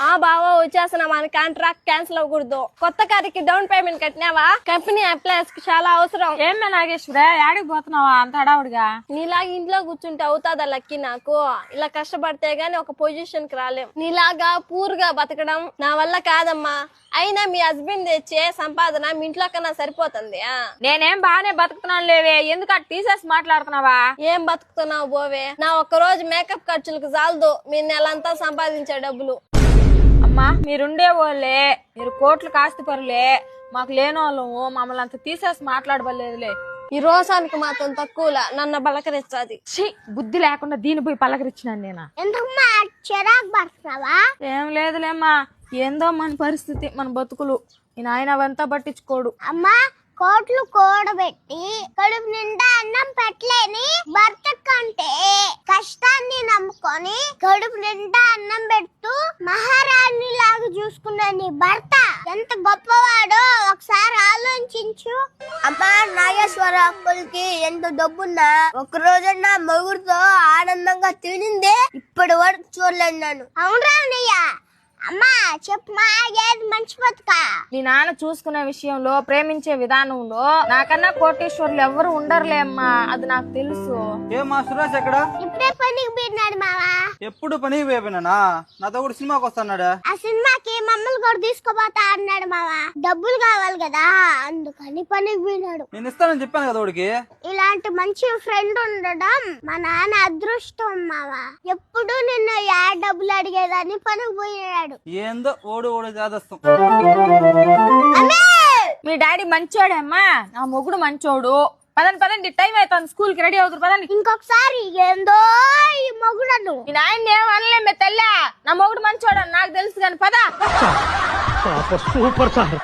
ఆ బావా వచ్చేస్తున్నా, మన కాంట్రాక్ట్ క్యాన్సిల్ అవ్వకూడదు. కొత్త కారుకి డౌన్ పేమెంట్ కట్టినావా? కంపెనీ ఎంప్లాయీస్ కి చాలా అవసరం. ఏమే నాగేశ్వరే, యాడికి పోతున్నావా అంత హడావుడిగా? నీలాగా ఇంట్లో కూర్చుంటే అవుతాదా లక్కీ? నాకు ఇలా కష్టపడితే గానీ ఒక పొజిషన్ కి రాలేం. నీలాగా పూర్గా బతకడం నా వల్ల కాదమ్మా. అయినా మీ హస్బెండ్ తెచ్చే సంపాదన మీ ఇంట్లో కన్నా సరిపోతుంది. నేనేం బాగానే బతుకుతున్నాను లేవే, ఎందుకు అటు తీసేసి మాట్లాడుతున్నావా? ఏం బతుకుతున్నావు బోవే? నా ఒక్క రోజు మేకప్ ఖర్చులకు చాలదు మీ నెలంతా సంపాదించే డబ్బులు. అమ్మా మీరుండే వాళ్ళే, మీరు కోట్లు కాస్తి పరులే, మాకు లేనోళ్ళము, మమ్మల్ని అంత తీసేసి మాట్లాడబలేదులే. ఈ రోజానికి మాత్రం తక్కువలా నన్ను బలకరించాది. బుద్ధి లేకుండా దీని పోయి పలకరించినాను నేను. ఎందుకమ్మా చిరాకు పడుతున్నావా? ఏం లేదులేమ్మా, ఏందో మన పరిస్థితి, మన బతుకులు. ఈ నాయన అవంతా పట్టించుకోడు. అమ్మా కోట్లు కూడబెట్టి కడుపు నిండా అన్నం పెట్టలేని భర్త కంటే కష్టాన్ని నమ్ముకొని కడుపు నిండా అన్నం పెడుతూ మహారాణి లాగా చూసుకున్న నీ భర్త ఎంత గొప్పవాడో ఒకసారి ఆలోచించు. అమ్మా నాగేశ్వర అక్కలకి ఎంత డబ్బున్నా ఒక రోజన్నా మొగుడుతో ఆనందంగా తినిందే ఇప్పటి వరకు చూడలేను నేను. అవునరా అన్నయ్య? అమ్మా చెప్పమా, ఏది మంచి బతుక? నీ నాన్న చూసుకునే విషయంలో, ప్రేమించే విధానంలో నాకన్నా కోటీశ్వరులు ఎవరు ఉండరులే అమ్మా, అది నాకు తెలుసు. ఏమా సురేష్ ఎక్కడ? ఇప్పుడే పనికి పోయినాడు మావా. ఎప్పుడు పనికి పోయిపోయినా? నాతో కూడా సినిమాకి వస్తున్నాడా? ఆ సినిమాకి మమ్మల్ని కూడా తీసుకోపోతా అన్నాడు మావా. డబ్బులు కావాలి కదా, అందుకని పనికి పోయినాడు. నేను ఇస్తానని చెప్పాను కదా వాడికి. ఇలాంటి మంచి ఫ్రెండ్ ఉండడం మా నాన్న అదృష్టం మావా. ఎప్పుడు నిన్ను యా డబ్బులు అడిగేదాన్ని పనికి పోయినాడు. ఏందో ఓడు ఓడు జాదస్తాం. మీ డాడీ మంచోడే అమ్మా, నా మొగుడు మంచోడు. పదండి పదండి, టైం అవుతుంది, స్కూల్ కి రెడీ అవుతారు పదండి. ఇంకొకసారి ఏందో ఈ మొగుడను మీ నాయన ఏమనలేమే తెల్ల, నా మొగుడు మంచోడు నాకు తెలుసు కానీ పద. Super sir.